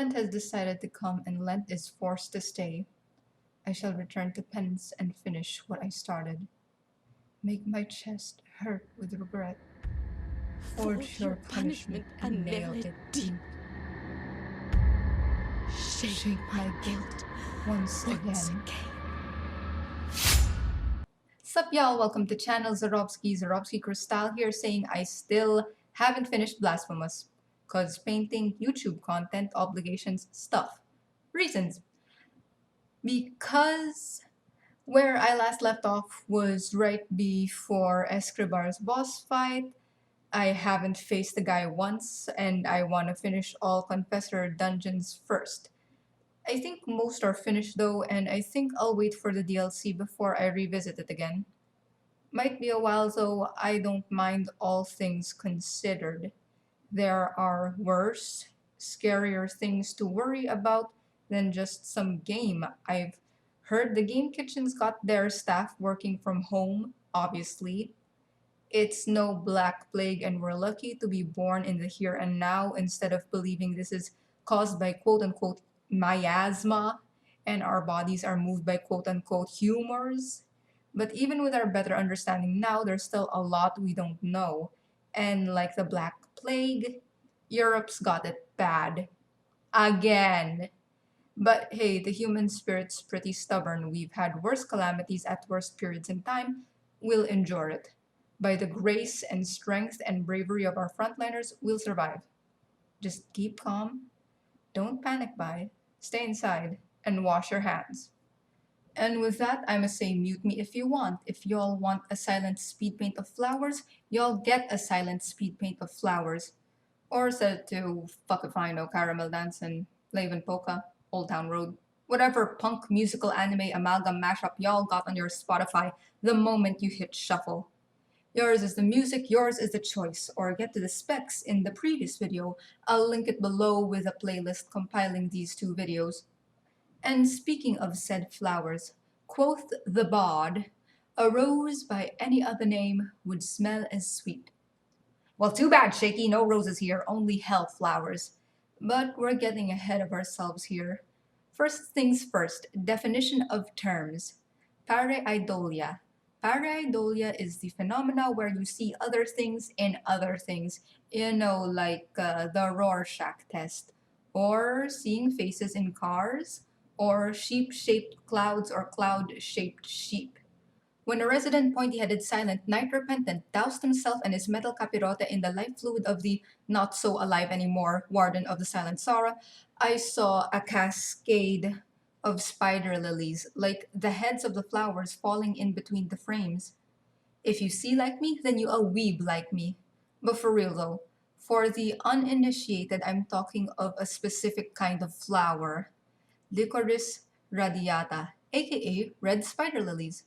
Lent has decided to come and Lent is forced to stay. I shall return to penance and finish what I started. Make my chest hurt with regret. Forge your punishment and nail it deep. Shake my guilt once again. Sup y'all, welcome to channel Zorobski Crystal here saying I still haven't finished Blasphemous. Cause painting, YouTube content, obligations, stuff. Reasons. Because where I last left off was right before Escribar's boss fight. I haven't faced the guy once and I want to finish all Confessor dungeons first. I think most are finished though, and I think I'll wait for the DLC before I revisit it again. Might be a while though, I don't mind all things considered. There are worse, scarier things to worry about than just some game. I've heard the game kitchens got their staff working from home, obviously. It's no black plague and we're lucky to be born in the here and now instead of believing this is caused by quote-unquote miasma and our bodies are moved by quote-unquote humors. But even with our better understanding now, there's still a lot we don't know. And like the Black Plague, Europe's got it bad. Again. But hey, the human spirit's pretty stubborn. We've had worse calamities at worse periods in time. We'll endure it. By the grace and strength and bravery of our frontliners, we'll survive. Just keep calm, don't panic buy, stay inside, and wash your hands. And with that, I must say mute me if you want. If y'all want a silent speed paint of flowers, y'all get a silent speed paint of flowers. Or set to fuck if I know Caramel Dance and Laven Polka, Old Town Road. Whatever punk musical anime amalgam mashup y'all got on your Spotify the moment you hit shuffle. Yours is the music, yours is the choice, or get to the specs in the previous video. I'll link it below with a playlist compiling these two videos. And speaking of said flowers, quoth the bard, a rose by any other name would smell as sweet. Well, too bad, Shaky, no roses here, only hell flowers. But we're getting ahead of ourselves here. First things first, definition of terms. Pareidolia. Pareidolia is the phenomena where you see other things in other things. You know, like the Rorschach test, or seeing faces in cars, or sheep-shaped clouds or cloud-shaped sheep. When a resident pointy-headed silent knight repentant doused himself and his metal capirote in the life fluid of the not-so-alive anymore warden of the silent Sara, I saw a cascade of spider lilies, like the heads of the flowers falling in between the frames. If you see like me, then you a weeb like me. But for real though, for the uninitiated, I'm talking of a specific kind of flower. Licorice radiata, aka red spider lilies.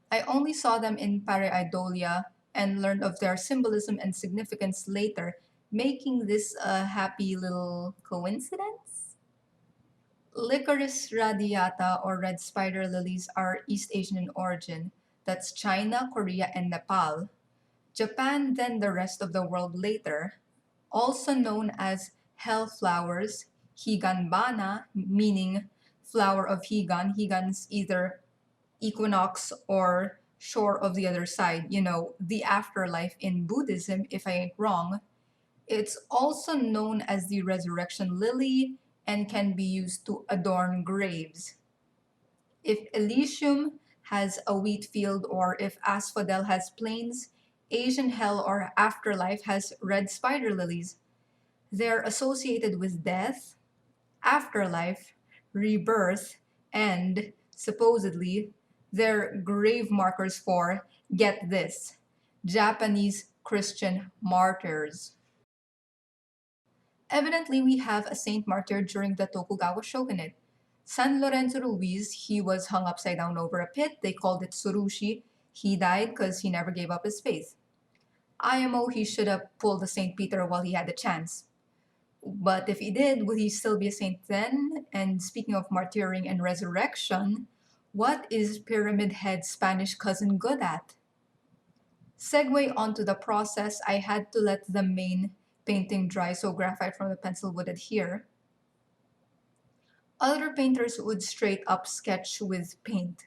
I only saw them in Pareidolia and learned of their symbolism and significance later, making this a happy little coincidence? Licorice radiata or red spider lilies are East Asian in origin. That's China, Korea, and Nepal. Japan, then the rest of the world later. Also known as hell flowers, higanbana, meaning flower of Higan. Higan's either equinox or shore of the other side, you know, the afterlife in Buddhism, if I ain't wrong. It's also known as the resurrection lily and can be used to adorn graves. If Elysium has a wheat field or if Asphodel has plains, Asian hell or afterlife has red spider lilies. They're associated with death, afterlife, rebirth, and supposedly they're grave markers for, get this, Japanese Christian martyrs. Evidently, we have a saint martyr during the Tokugawa shogunate. San Lorenzo Luiz, he was hung upside down over a pit. They called it Surushi. He died because he never gave up his faith. IMO, he should have pulled the St. Peter while he had the chance. But if he did, would he still be a saint then? And speaking of martyring and resurrection, what is Pyramid Head Spanish cousin good at? Segue onto the process, I had to let the main painting dry so graphite from the pencil would adhere. Other painters would straight up sketch with paint.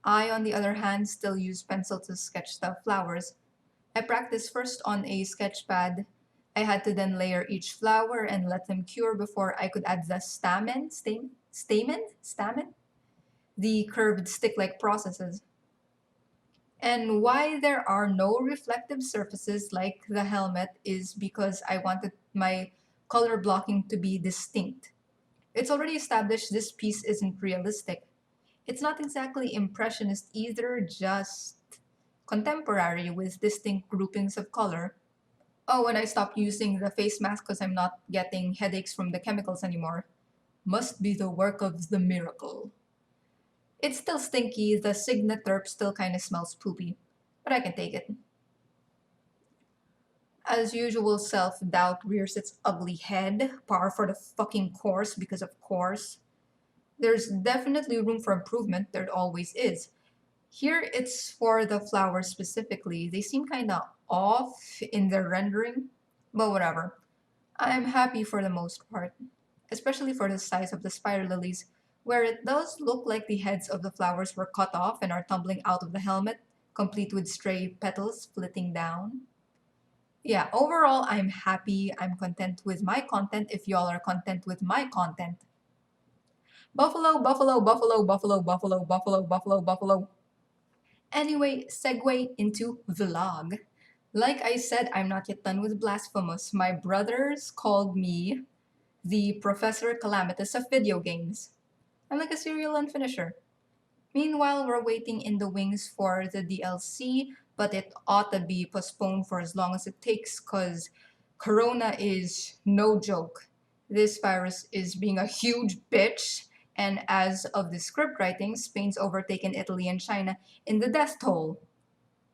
I, on the other hand, still use pencil to sketch the flowers. I practiced first on a sketch pad. I had to then layer each flower and let them cure before I could add the stamen, the curved stick-like processes. And why there are no reflective surfaces like the helmet is because I wanted my color blocking to be distinct. It's already established this piece isn't realistic. It's not exactly impressionist either, just contemporary with distinct groupings of color. Oh, and I stopped using the face mask because I'm not getting headaches from the chemicals anymore. Must be the work of the miracle. It's still stinky, the Signet Derp still kinda smells poopy, but I can take it. As usual, self-doubt rears its ugly head, par for the fucking course because of course. There's definitely room for improvement, there always is. Here it's for the flowers specifically. They seem kinda off in their rendering, but whatever. I'm happy for the most part, especially for the size of the spider lilies, where it does look like the heads of the flowers were cut off and are tumbling out of the helmet, complete with stray petals flitting down. Yeah, overall, I'm happy. I'm content with my content if y'all are content with my content. Buffalo, buffalo, buffalo, buffalo, buffalo, buffalo, buffalo, buffalo. Anyway, segue into vlog. Like I said, I'm not yet done with Blasphemous. My brothers called me the Professor Calamitous of video games. I'm like a serial unfinisher. Meanwhile, we're waiting in the wings for the DLC, but it ought to be postponed for as long as it takes because Corona is no joke. This virus is being a huge bitch, and as of the script writing, Spain's overtaken Italy and China in the death toll.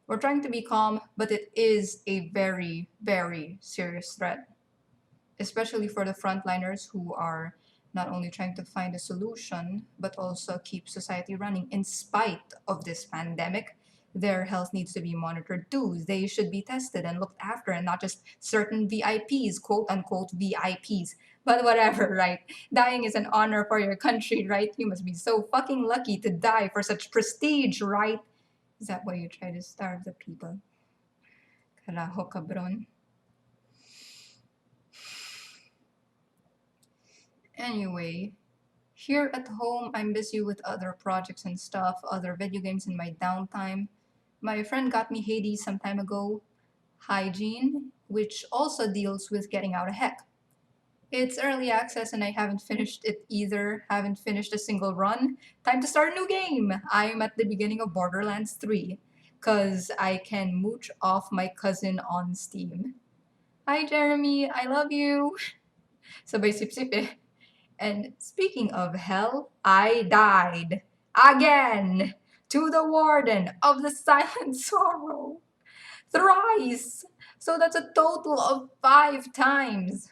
We're trying to be calm, but it is a very, very serious threat, especially for the frontliners who are not only trying to find a solution, but also keep society running in spite of this pandemic. Their health needs to be monitored too. They should be tested and looked after, and not just certain VIPs, quote unquote VIPs. But whatever, right? Dying is an honor for your country, right? You must be so fucking lucky to die for such prestige, right? Is that why you try to starve the people? Carajo, cabron. Anyway, here at home, I'm busy with other projects and stuff, other video games in my downtime. My friend got me Hades some time ago, Hygiene, which also deals with getting out of heck. It's early access and I haven't finished it either, haven't finished a single run. Time to start a new game! I'm at the beginning of Borderlands 3, cause I can mooch off my cousin on Steam. Hi Jeremy, I love you! Sabay sip-sip eh. And speaking of hell, I died again to the Warden of the Silent Sorrow. Thrice! So that's a total of 5 times.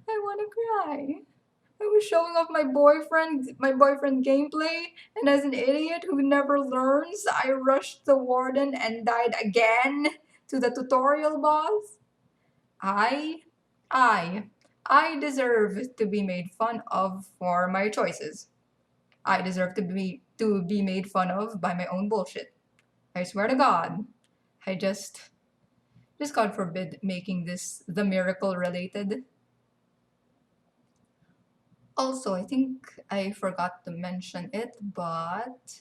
I wanna cry. I was showing off my boyfriend gameplay, and as an idiot who never learns, I rushed the Warden and died again to the tutorial boss. I, I, I deserve to be made fun of for my choices. I deserve to be made fun of by my own bullshit. I swear to God. I just God forbid making this the miracle related. Also, I think I forgot to mention it, but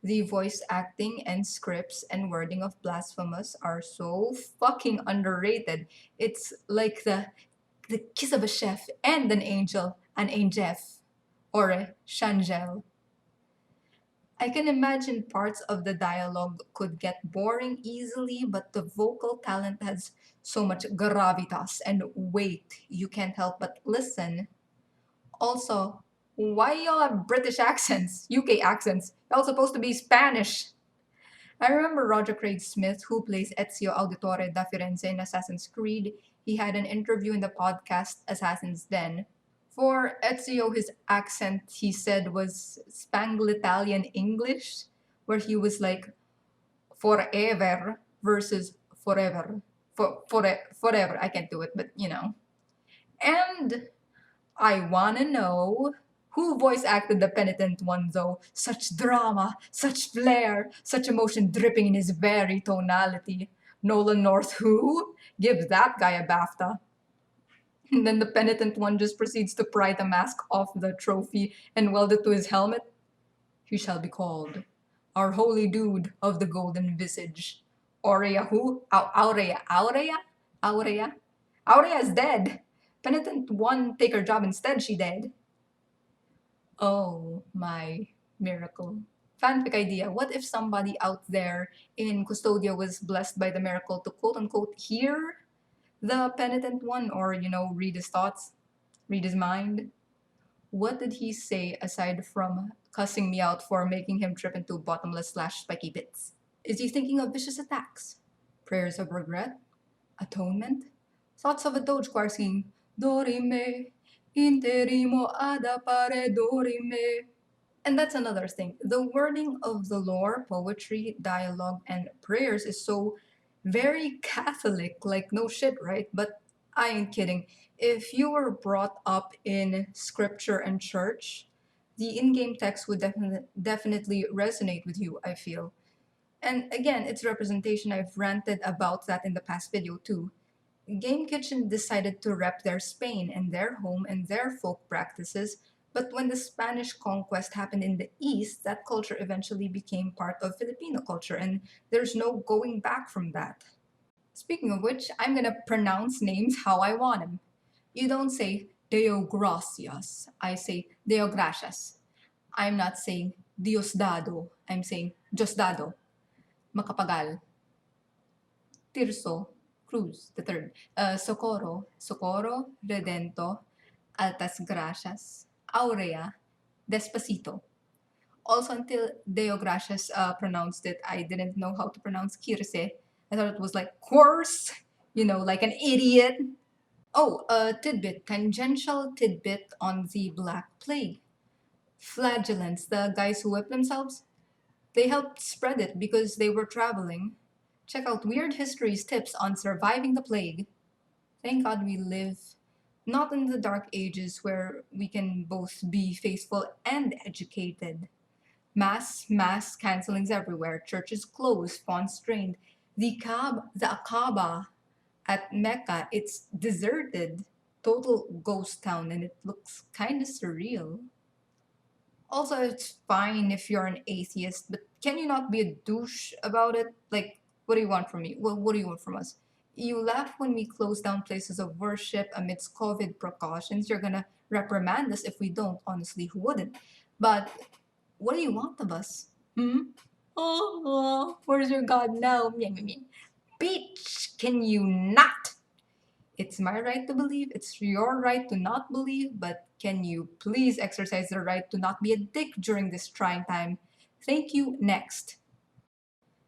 the voice acting and scripts and wording of Blasphemous are so fucking underrated. It's like the kiss of a chef and an angel, or a shangel. I can imagine parts of the dialogue could get boring easily, but the vocal talent has so much gravitas and weight you can't help but listen. Also, why y'all have British accents, UK accents? Y'all supposed to be Spanish. I remember Roger Craig Smith, who plays Ezio Auditore da Firenze in Assassin's Creed. He had an interview in the podcast Assassin's Den. For Ezio, his accent, he said, was Spangle Italian English, where he was like, forever versus forever. Forever. I can't do it, but you know. And I wanna know who voice acted the penitent one though. Such drama, such flair, such emotion dripping in his very tonality. Nolan North who? Give that guy a BAFTA. And then the penitent one just proceeds to pry the mask off the trophy and weld it to his helmet. He shall be called our holy dude of the golden visage. Aurea who? Aurea. Aurea? Aurea? Aurea is dead. Penitent one take her job instead, she dead. Oh my miracle. Fanfic idea. What if somebody out there in Custodia was blessed by the miracle to quote unquote hear the penitent one or, read his thoughts, read his mind? What did he say aside from cussing me out for making him trip into bottomless/spiky pits? Is he thinking of vicious attacks? Prayers of regret? Atonement? Thoughts of a Doge choir singing Dorime, interimo ad appare dorime. And that's another thing. The wording of the lore, poetry, dialogue, and prayers is so very Catholic. Like, no shit, right? But I ain't kidding. If you were brought up in scripture and church, the in-game text would definitely resonate with you, I feel. And again, it's representation. I've ranted about that in the past video too. Game Kitchen decided to rep their Spain and their home and their folk practices, but when the Spanish conquest happened in the East, that culture eventually became part of Filipino culture, and there's no going back from that. Speaking of which, I'm gonna pronounce names how I want them. You don't say Deo gracias, I say Deo gracias. I'm not saying Diosdado, I'm saying Diosdado. Macapagal. Tirso, Cruz, the third. Socorro, Socorro, Redento, Altas Gracias, Aurea, Despacito. Also, until Deo Gracias pronounced it, I didn't know how to pronounce Kirse. I thought it was like course, like an idiot. Oh, a tidbit, tangential tidbit on the Black Plague. Flagellants, the guys who whip themselves, they helped spread it because they were traveling. Check out Weird History's tips on surviving the plague. Thank God we live not in the dark ages where we can both be faithful and educated. Mass cancellings everywhere, churches closed, fonts drained. The Kaaba at Mecca, it's deserted. Total ghost town, and it looks kind of surreal. Also, it's fine if you're an atheist, but can you not be a douche about it? Like, what do you want from me? Well, what do you want from us? You laugh when we close down places of worship amidst COVID precautions. You're gonna reprimand us if we don't. Honestly, who wouldn't? But what do you want of us? Hmm? Oh, where's your God now? Meh, meh, meh. Bitch, can you not? It's my right to believe, it's your right to not believe, but can you please exercise the right to not be a dick during this trying time? Thank you, next.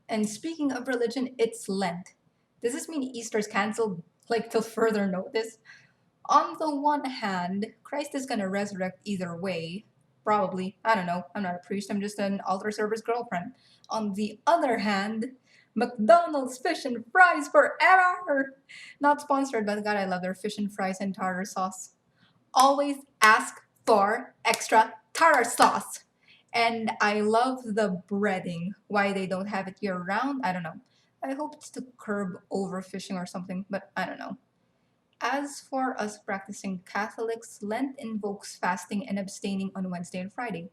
And speaking of religion, it's Lent. Does this mean Easter's cancelled, like till further notice? On the one hand, Christ is gonna resurrect either way. Probably. I don't know. I'm not a priest, I'm just an altar server's girlfriend. On the other hand, McDonald's fish and fries forever! Not sponsored, but God, I love their fish and fries and tartar sauce. Always ask for extra tartar sauce. And I love the breading. Why they don't have it year round, I don't know. I hope it's to curb overfishing or something, but I don't know. As for us practicing Catholics, Lent invokes fasting and abstaining on Wednesday and Friday.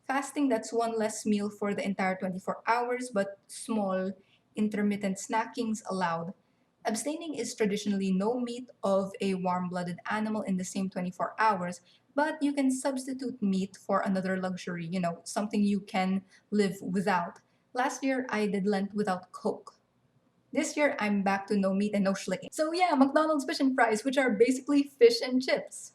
Fasting, that's one less meal for the entire 24 hours, but small, intermittent snackings allowed. Abstaining is traditionally no meat of a warm-blooded animal in the same 24 hours, but you can substitute meat for another luxury, something you can live without. Last year, I did Lent without Coke. This year, I'm back to no meat and no schlicking. So yeah, McDonald's fish and fries, which are basically fish and chips.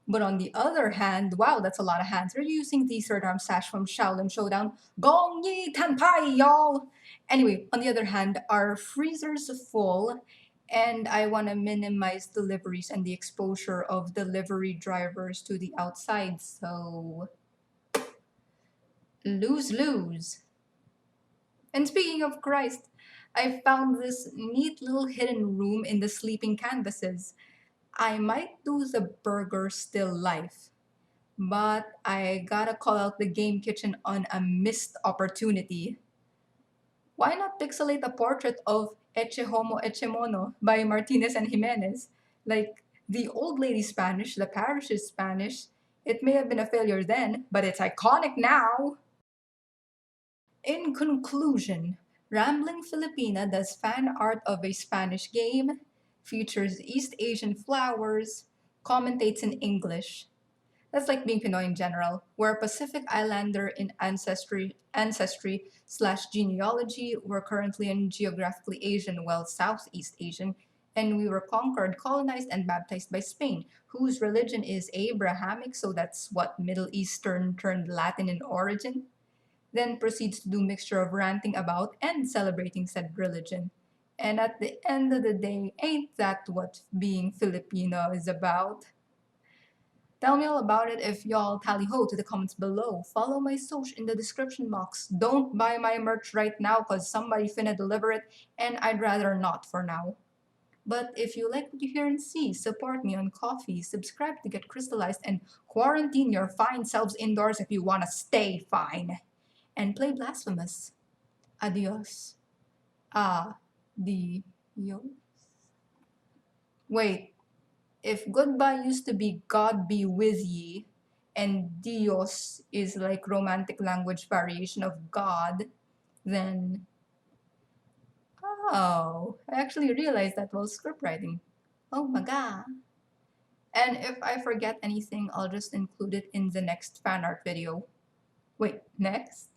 But on the other hand, wow, that's a lot of hands. We're using the third arm sash from Shaolin Showdown. Gong Yi Tanpai, y'all! Anyway, on the other hand, our freezer's full, and I want to minimize deliveries and the exposure of delivery drivers to the outside, so lose. And speaking of Christ, I found this neat little hidden room in the sleeping canvases. I might do the burger still life, but I gotta call out the game kitchen on a missed opportunity. Why not pixelate a portrait of Eche Homo Eche Mono by Martinez and Jimenez? Like the old lady Spanish, the parish is Spanish. It may have been a failure then, but it's iconic now. In conclusion, Rambling Filipina does fan art of a Spanish game, features East Asian flowers, commentates in English. That's like being Pinoy in general. We're a Pacific Islander in ancestry slash genealogy. We're currently in geographically Asian, well, Southeast Asian, and we were conquered, colonized, and baptized by Spain, whose religion is Abrahamic, so that's what Middle Eastern turned Latin in origin. Then proceeds to do mixture of ranting about and celebrating said religion. And at the end of the day, ain't that what being Filipino is about? Tell me all about it if y'all tally ho to the comments below. Follow my social in the description box. Don't buy my merch right now because somebody finna deliver it and I'd rather not for now. But if you like what you hear and see, support me on Coffee, subscribe to get crystallized, and quarantine your fine selves indoors if you wanna stay fine. And play Blasphemous. Adios. Adios. Wait, if goodbye used to be God be with ye, and Dios is like romantic language variation of God, then oh, I actually realized that while script writing. Oh my god. And if I forget anything, I'll just include it in the next fan art video. Wait, next?